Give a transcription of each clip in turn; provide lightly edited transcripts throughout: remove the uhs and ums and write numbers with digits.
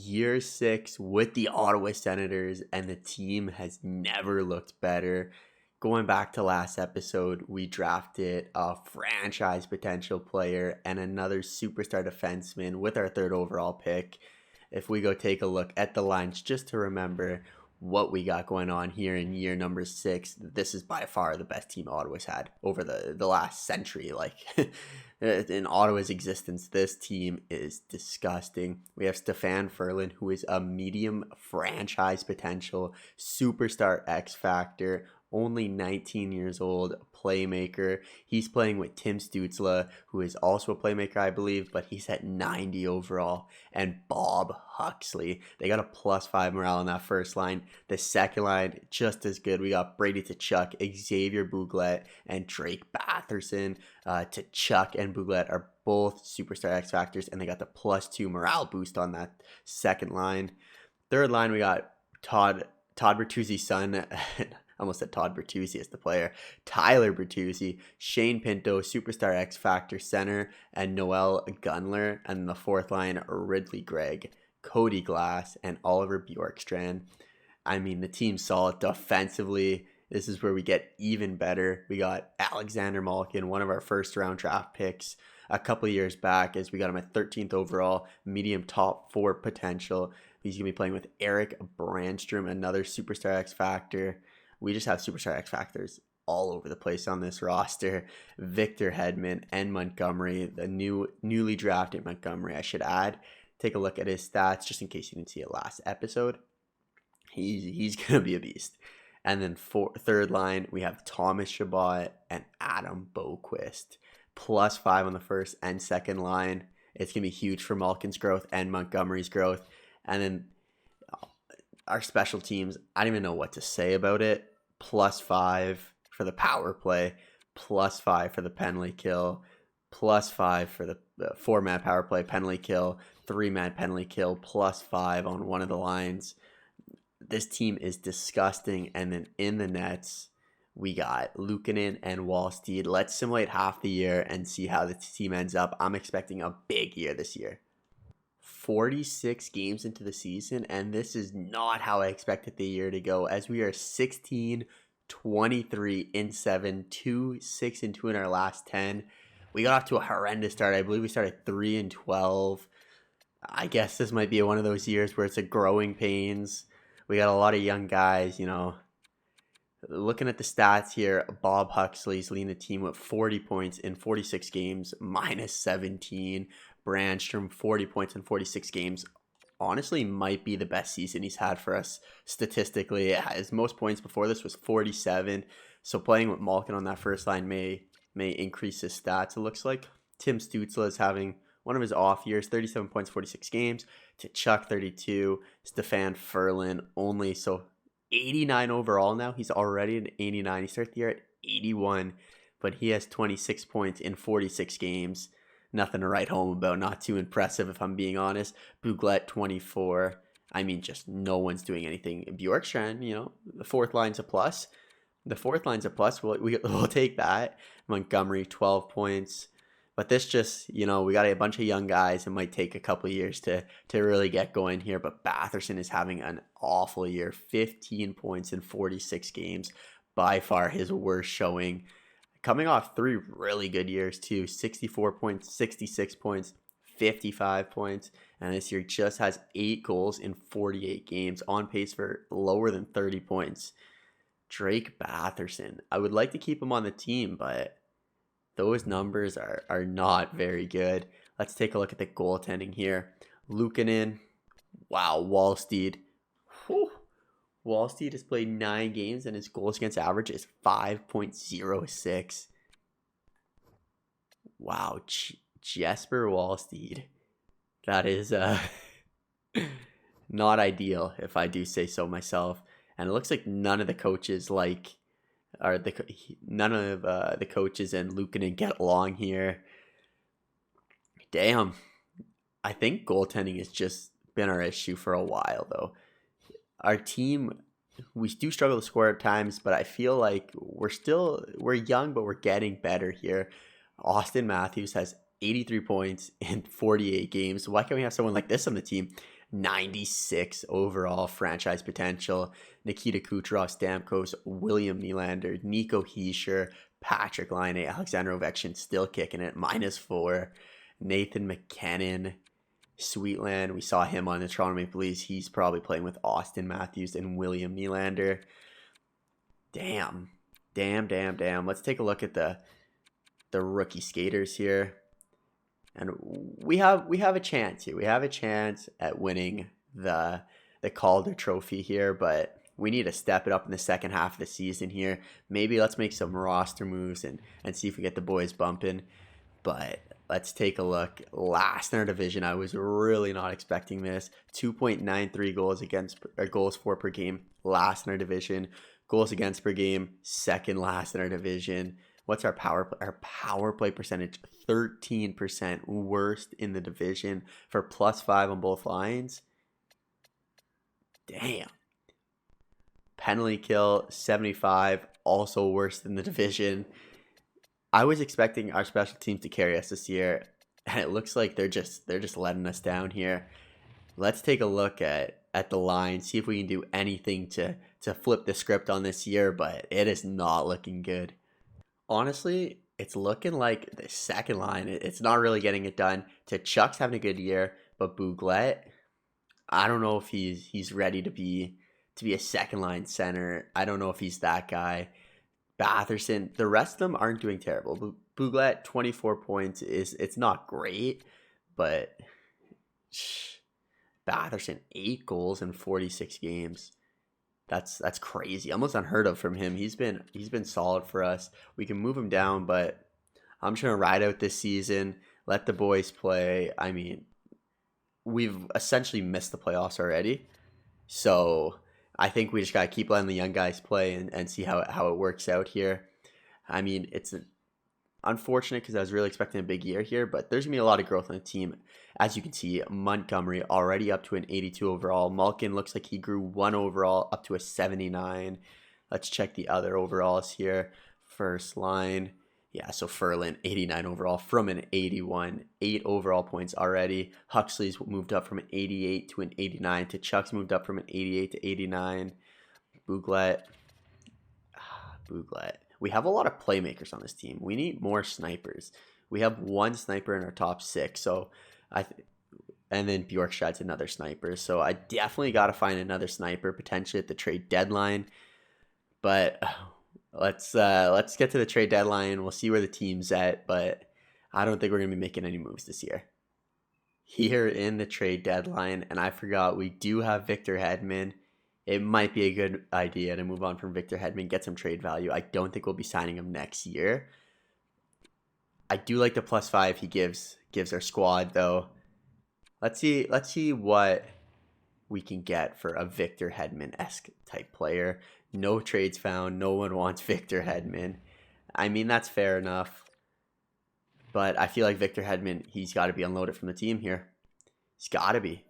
year 6 with the Ottawa Senators, and the team has never looked better. Going back to last episode, we drafted a franchise potential player and another superstar defenseman with our third overall pick. If we go take a look at the lines just to remember what we got going on here in year number 6, this is by far the best team Ottawa's had over the last century. Like in Ottawa's existence, this team is disgusting. We have Stefan Ferlin, who is a medium franchise potential superstar X factor, only 19 years old, playmaker. He's playing with Tim Stutzle, who is also a playmaker, I believe, but he's at 90 overall. And Bob Huxley. They got a +5 morale on that first line. The second line, just as good. We got Brady Tkachuk, Xavier Bouglet, and Drake Batherson. Tkachuk and Bouglet are both superstar X factors, and they got the +2 morale boost on that second line. Third line, we got Todd Bertuzzi's son. I almost said Todd Bertuzzi as the player. Tyler Bertuzzi, Shane Pinto, superstar X Factor center, and Noel Gunler. And the fourth line, Ridley Gregg, Cody Glass, and Oliver Bjorkstrand. I mean, the team's solid defensively. This is where we get even better. We got Alexander Malkin, one of our first round draft picks a couple of years back, as we got him at 13th overall, medium top 4 potential. He's going to be playing with Eric Brandstrom, another superstar X Factor. We just have superstar X Factors all over the place on this roster. Victor Hedman and Montgomery, the newly drafted Montgomery, I should add. Take a look at his stats just in case you didn't see it last episode. He's going to be a beast. And then third line, we have Thomas Chabot and Adam Boquist. +5 on the first and second line. It's going to be huge for Malkin's growth and Montgomery's growth. And then our special teams, I don't even know what to say about it. +5 for the power play, +5 for the penalty kill, +5 for the 4-man power play penalty kill, 3-man penalty kill, +5 on one of the lines. This team is disgusting. And then in the nets, we got Luukkonen and Wallsteed. Let's simulate half the year and see how the team ends up. I'm expecting a big year this year. 46 games into the season, and this is not how I expected the year to go, as we are 16, 23 in 7, 2, 6 and 2 in our last 10. We got off to a horrendous start. I believe we started 3 and 12. I guess this might be one of those years where it's a growing pains. We got a lot of young guys, Looking at the stats here, Bob Huxley's leading the team with 40 points in 46 games, -17. Brandstrom, 40 points in 46 games. Honestly, might be the best season he's had for us statistically. His most points before this was 47. So playing with Malkin on that first line may increase his stats, it looks like. Tim Stutzle is having one of his off years, 37 points, 46 games. Tkachuk, 32. Stefan Ferlin, only 89 overall now. He's already an 89. He started the year at 81, but he has 26 points in 46 games. Nothing to write home about. Not too impressive, if I'm being honest. Bouglet, 24. I mean, just no one's doing anything. Bjorkstrand, the fourth line's a plus. We'll take that. Montgomery, 12 points. But this just, we got a bunch of young guys. It might take a couple of years to really get going here. But Batherson is having an awful year. 15 points in 46 games. By far his worst showing. Coming off 3 really good years too. 64 points, 66 points, 55 points. And this year just has 8 goals in 48 games. On pace for lower than 30 points. Drake Batherson. I would like to keep him on the team, but those numbers are not very good. Let's take a look at the goaltending here. Luukkonen. Wow, Wallsteed. Whew. Wallsteed has played 9 games and his goals against average is 5.06. Wow, Jesper Wallsteed. That is not ideal, if I do say so myself. And it looks like none of the coaches and Luukkonen get along here. Damn. I think goaltending has just been our issue for a while, though. Our team, we do struggle to score at times, but I feel like we're young, but we're getting better here. Austin Matthews has 83 points in 48 games. Why can't we have someone like this on the team? 96 overall franchise potential. Nikita Kucherov, Stamkos, William Nylander, Nico Hischier, Patrick Laine, Alexander Ovechkin still kicking it, -4. Nathan McKinnon, Sweetland, we saw him on the Toronto Maple Leafs. He's probably playing with Austin Matthews and William Nylander. Damn. Let's take a look at the rookie skaters here. And we have a chance here. We have a chance at winning the Calder Trophy here, but we need to step it up in the second half of the season here. Maybe let's make some roster moves and see if we get the boys bumping. But let's take a look. Last in our division, I was really not expecting this. 2.93 goals for per game. Last in our division. Goals against per game, second last in our division. What's our power play percentage? 13%, worst in the division for +5 on both lines. Damn. Penalty kill, 75, also worst in the division. I was expecting our special teams to carry us this year, and it looks like they're just letting us down here. Let's take a look at the line, see if we can do anything to flip the script on this year, but it is not looking good. Honestly, it's looking like the second line, it's not really getting it done. Tkachuk's having a good year, but Bouglet, I don't know if he's ready to be a second line center. I don't know if he's that guy. Batherson, the rest of them aren't doing terrible. Bouglet, 24 points, it's not great, but Batherson, 8 goals in 46 games. That's crazy. Almost unheard of from him. He's been solid for us. We can move him down, but I'm just gonna ride out this season, let the boys play. I mean, we've essentially missed the playoffs already, so I think we just gotta keep letting the young guys play and see how it works out here. I mean, it's unfortunate because I was really expecting a big year here, but there's gonna be a lot of growth on the team. As you can see, Montgomery already up to an 82 overall. Malkin looks like he grew 1 overall up to a 79. Let's check the other overalls here. First line, yeah, so Ferland 89 overall from an 81, 8 overall points already. Huxley's moved up from an 88 to an 89. Tkachuk's moved up from an 88 to 89. Bouglet. We have a lot of playmakers on this team. We need more snipers. We have 1 sniper in our top 6, so and then Bjorkstad's another sniper. So I definitely got to find another sniper potentially at the trade deadline. But let's get to the trade deadline. We'll see where the team's at, but I don't think we're gonna be making any moves this year. Here in the trade deadline, and I forgot we do have Victor Hedman. It might be a good idea to move on from Victor Hedman, get some trade value. I don't think we'll be signing him next year. I do like the +5 he gives our squad though. Let's see what we can get for a Victor Hedman-esque type player. No trades found. No one wants Victor Hedman. I mean, that's fair enough. But I feel like Victor Hedman, he's got to be unloaded from the team here. He's got to be.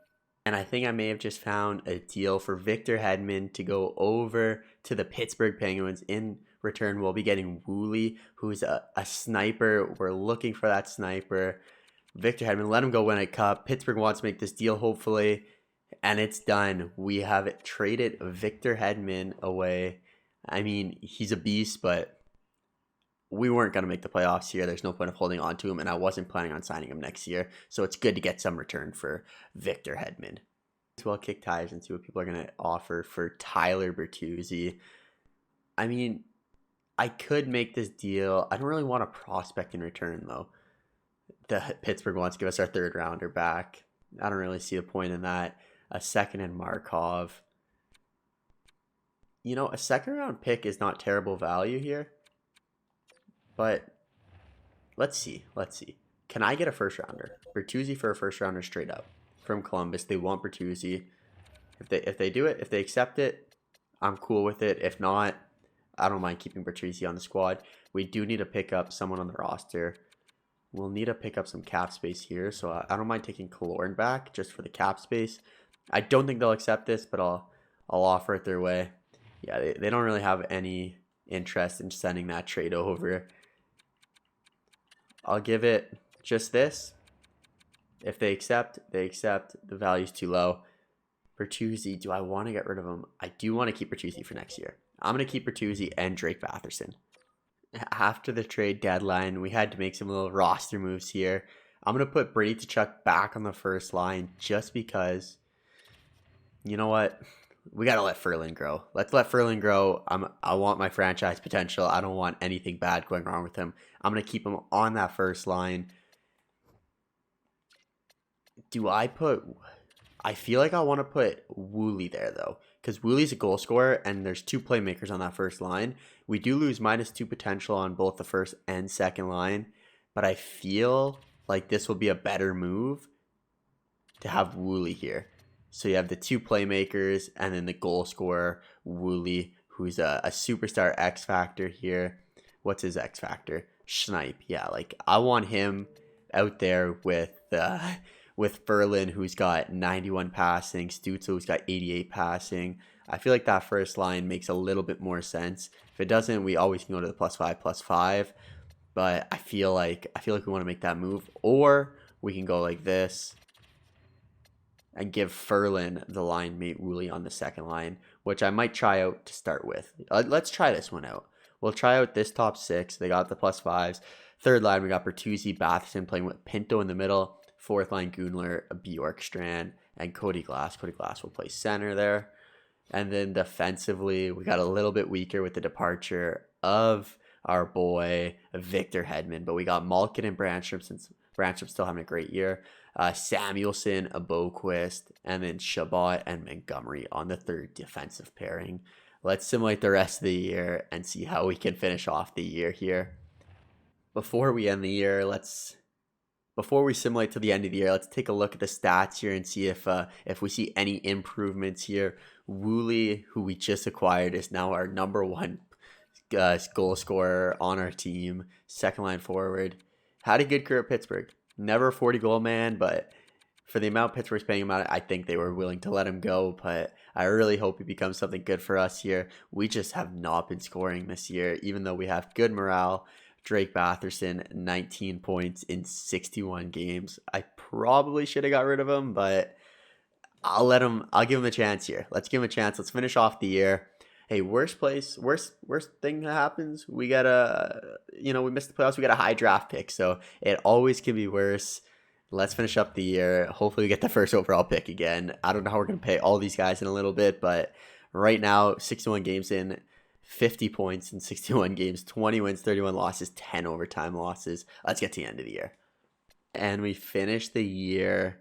And I think I may have just found a deal for Victor Hedman to go over to the Pittsburgh Penguins. In return, we'll be getting Woolley, who's a sniper. We're looking for that sniper. Victor Hedman, let him go win a cup. Pittsburgh wants to make this deal, hopefully. And it's done. We have traded Victor Hedman away. I mean, he's a beast, but we weren't going to make the playoffs here. There's no point of holding on to him, and I wasn't planning on signing him next year. So it's good to get some return for Victor Hedman. As well, kick tires and see what people are going to offer for Tyler Bertuzzi. I mean, I could make this deal. I don't really want a prospect in return, though. The Pittsburgh wants to give us our 3rd rounder back. I don't really see the point in that. A 2nd in Markov. You know, a 2nd round pick is not terrible value here. But let's see. Can I get a 1st rounder? Bertuzzi for a 1st rounder straight up from Columbus. They want Bertuzzi. If they do it, if they accept it, I'm cool with it. If not, I don't mind keeping Bertuzzi on the squad. We do need to pick up someone on the roster. We'll need to pick up some cap space here, so I don't mind taking Killorn back just for the cap space. I don't think they'll accept this, but I'll offer it their way. Yeah, they don't really have any interest in sending that trade over. I'll give it just this. If they accept, they accept. The value's too low. Bertuzzi, do I want to get rid of him? I do want to keep Bertuzzi for next year. I'm going to keep Bertuzzi and Drake Batherson. After the trade deadline, we had to make some little roster moves here. I'm going to put Brady Tkachuk back on the first line just because, you know what? We got to let Ferland grow. Let's let Ferland grow. I want my franchise potential. I don't want anything bad going wrong with him. I'm going to keep him on that first line. I feel like I want to put Woolley there, though, because Woolley's a goal scorer, and there's 2 playmakers on that first line. We do lose -2 potential on both the first and second line, but I feel like this will be a better move to have Woolley here. So you have the 2 playmakers, and then the goal scorer, Woolley, who's a superstar X Factor here. What's his X Factor? Schneip. Yeah, like, I want him out there with Ferland, who's got 91 passing, Stutzle, who's got 88 passing. I feel like that first line makes a little bit more sense. If it doesn't, we always can go to the +5/+5. But I feel like we want to make that move, or we can go like this and give Ferland the line mate Woolley on the second line, which I might try out to start with. Let's try this one out. We'll try out this top 6. They got the +5s. Third line, we got Bertuzzi, Batherson playing with Pinto in the middle. Fourth line, Gunler, Bjorkstrand, and Cody Glass. Cody Glass will play center there. And then defensively, we got a little bit weaker with the departure of our boy Victor Hedman. But we got Malkin and Brandstrom, since Brandstrom's still having a great year. Samuelson, Boquist, and then Shabbat and Montgomery on the third defensive pairing. Let's simulate the rest of the year and see how we can finish off the year here. Before we end the year, before we simulate to the end of the year, let's take a look at the stats here and see if we see any improvements here. Woolley, who we just acquired, is now our number 1 goal scorer on our team. Second line forward. Had a good career at Pittsburgh. Never a 40-goal man, but for the amount Pittsburgh's paying him out, I think they were willing to let him go. But I really hope he becomes something good for us here. We just have not been scoring this year, even though we have good morale. Drake Batherson, 19 points in 61 games. I probably should have got rid of him, but I'll give him a chance here. Let's give him a chance. Let's finish off the year. Hey, worst thing that happens, we missed the playoffs. We got a high draft pick, so it always can be worse. Let's finish up the year. Hopefully we get the first overall pick again. I don't know how we're going to pay all these guys in a little bit, but right now, 61 games in, 50 points in 61 games, 20 wins, 31 losses, 10 overtime losses. Let's get to the end of the year. And we finished the year.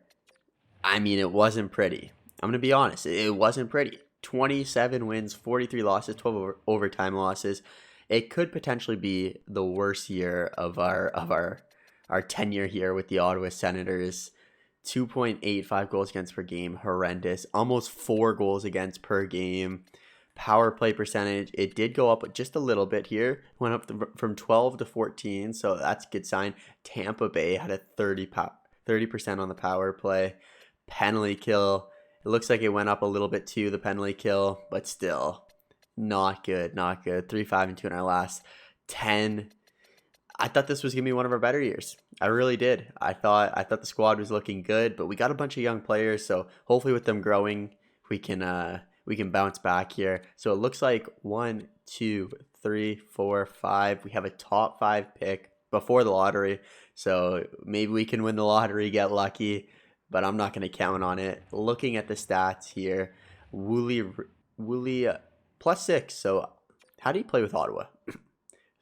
I mean, it wasn't pretty. I'm going to be honest. It wasn't pretty. 27 wins, 43 losses, 12 overtime losses. It could potentially be the worst year of our tenure here with the Ottawa Senators. 2.85 goals against per game, horrendous. Almost 4 goals against per game. Power play percentage, it did go up just a little bit here. Went up from 12 to 14, so that's a good sign. Tampa Bay had a 30% on the power play. Penalty kill, it looks like it went up a little bit too, the penalty kill, but still not good. 3-5-2 in our last 10. I thought this was going to be one of our better years. I really did. I thought the squad was looking good, but we got a bunch of young players, so hopefully with them growing, we can bounce back here. So it looks like 1, 2, 3, 4, 5. We have a top 5 pick before the lottery. So maybe we can win the lottery, get lucky, but I'm not going to count on it. Looking at the stats here, Woolley +6. So how do you play with Ottawa?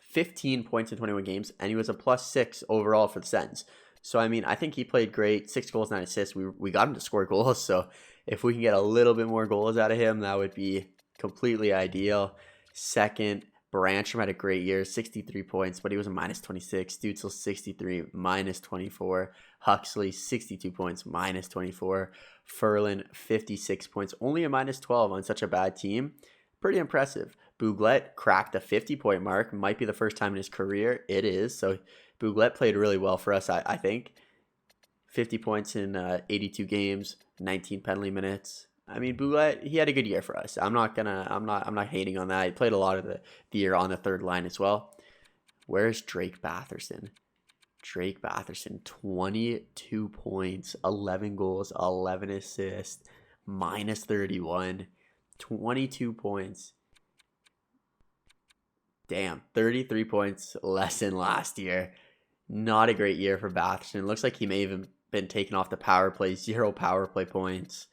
15 points in 21 games, and he was a +6 overall for the Sens. So, I mean, I think he played great. 6 goals, 9 assists. We got him to score goals, so if we can get a little bit more goals out of him, that would be completely ideal. Second, Brandstrom had a great year, 63 points, but he was a -26. Stutzle, 63, -24. Huxley, 62 points, -24. Ferland, 56 points, only a -12 on such a bad team. Pretty impressive. Bouglet cracked the 50-point mark. Might be the first time in his career. It is. So Bouglet played really well for us, I think. 50 points in 82 games, 19 penalty minutes. I mean, Bouglet, he had a good year for us. I'm not hating on that. He played a lot of the year on the third line as well. Where's Drake Batherson? Drake Batherson, 22 points, 11 goals, 11 assists, minus 31, 22 points. Damn, 33 points less than last year. Not a great year for Batherson. Looks like he may have even been taken off the power play. 0 power play points.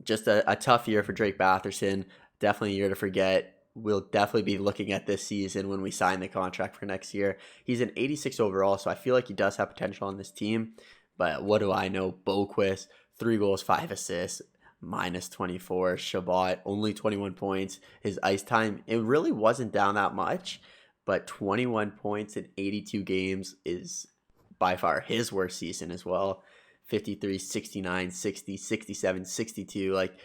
Just a tough year for Drake Batherson. Definitely a year to forget. We'll definitely be looking at this season when we sign the contract for next year. He's an 86 overall, so I feel like he does have potential on this team. But what do I know? Boquist, 3 goals, 5 assists, minus 24. Shabbat, only 21 points. His ice time, it really wasn't down that much, but 21 points in 82 games is by far his worst season as well. 53, 69, 60, 67, 62. Like,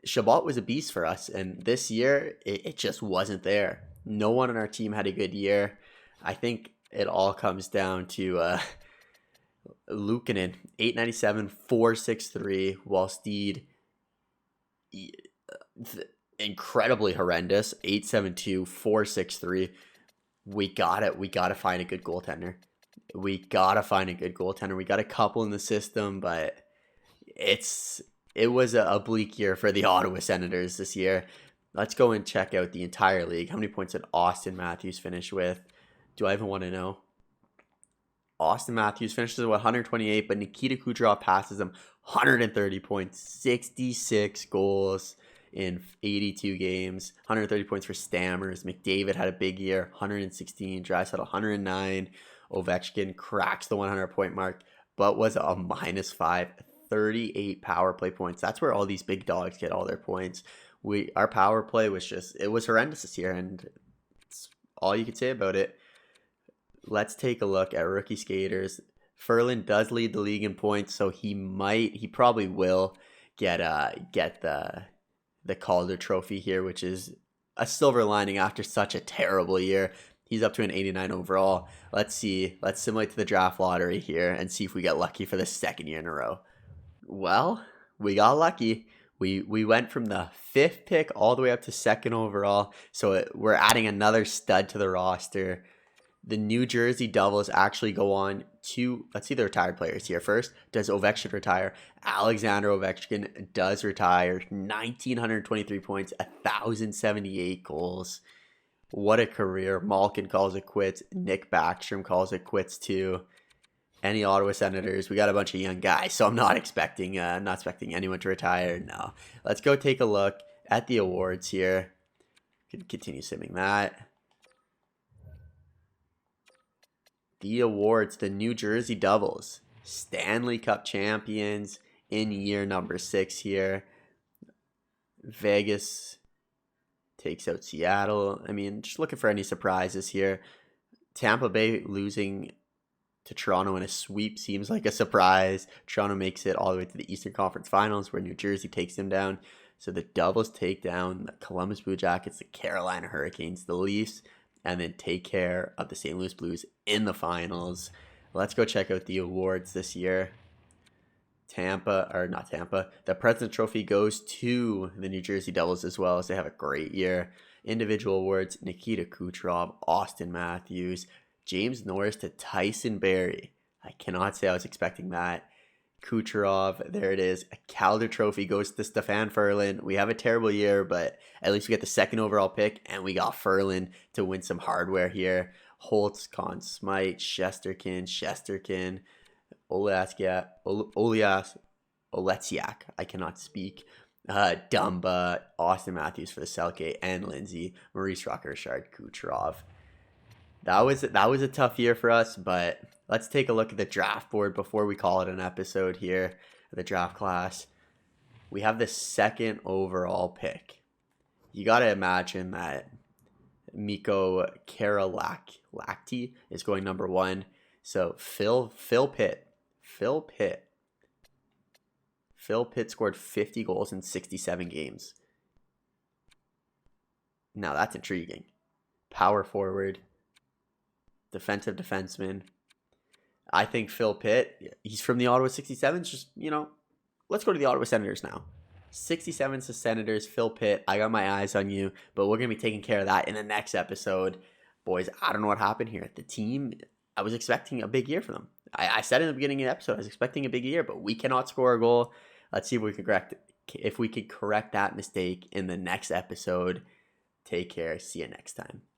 Shabbat was a beast for us, and this year it just wasn't there. No one on our team had a good year. I think it all comes down to Luukkonen, 897, 463, while Steed, incredibly horrendous, 872, 463. We gotta find a good goaltender. We got a couple in the system, but it was a bleak year for the Ottawa Senators this year. Let's go and check out the entire league. How many points did Austin Matthews finish with? Do I even want to know? Austin Matthews finishes with 128, but Nikita Kucherov passes him 130 points, 66 goals in 82 games, 130 points for Stammers. McDavid had a big year, 116. Draisaitl 109. Ovechkin cracks the 100-point mark, but was a -5. 38 power play points. That's where all these big dogs get all their points. Our power play was it was horrendous this year, and it's all you could say about it. Let's take a look at rookie skaters. Ferland does lead the league in points, so he probably will get the Calder Trophy here, which is a silver lining after such a terrible year. He's up to an 89 overall. Let's see. Let's simulate to the draft lottery here and see if we get lucky for the second year in a row. Well, we got lucky. We went from the 5th pick all the way up to 2nd overall. So we're adding another stud to the roster. The New Jersey Devils actually go on to, let's see the retired players here first. Does Ovechkin retire? Alexander Ovechkin does retire. 1,923 points, 1,078 goals. What a career. Malkin calls it quits. Nick Backstrom calls it quits too. Any Ottawa Senators, we got a bunch of young guys, so I'm not expecting anyone to retire. No. Let's go take a look at the awards here. Can continue simming that. The awards, the New Jersey Devils, Stanley Cup champions in year number 6 here. Vegas takes out Seattle. I mean, just looking for any surprises here. Tampa Bay losing to Toronto in a sweep seems like a surprise. Toronto makes it all the way to the Eastern Conference Finals, where New Jersey takes them down. So the Devils take down the Columbus Blue Jackets, the Carolina Hurricanes, the Leafs, and then take care of the St. Louis Blues in the finals. Let's go check out the awards this year. The President's Trophy goes to the New Jersey Devils as well, as they have a great year. Individual awards, Nikita Kucherov, Austin Matthews, James Norris to Tyson Barrie. I cannot say I was expecting that. Kucherov, there it is. A Calder Trophy goes to Stefan Ferland. We have a terrible year, but at least we get the 2nd overall pick, and we got Ferland to win some hardware here. Holtz, Conn Smythe, Shesterkin, Oleksiak, I cannot speak. Dumba, Austin Matthews for the Selke, and Lindsay, Maurice Richard, Kucherov. That was a tough year for us, but let's take a look at the draft board before we call it an episode here. The draft class. We have the 2nd overall pick. You got to imagine that Mikko Karalahti is going number 1. So Phil Pitt scored 50 goals in 67 games. Now that's intriguing. Power forward. Defensive defenseman. I think Phil Pitt, he's from the Ottawa 67s. Just, let's go to the Ottawa Senators now. 67s to Senators, Phil Pitt. I got my eyes on you, but we're going to be taking care of that in the next episode. Boys, I don't know what happened here. The team, I was expecting a big year for them. I said in the beginning of the episode, I was expecting a big year, but we cannot score a goal. Let's see if we can correct that mistake in the next episode. Take care. See you next time.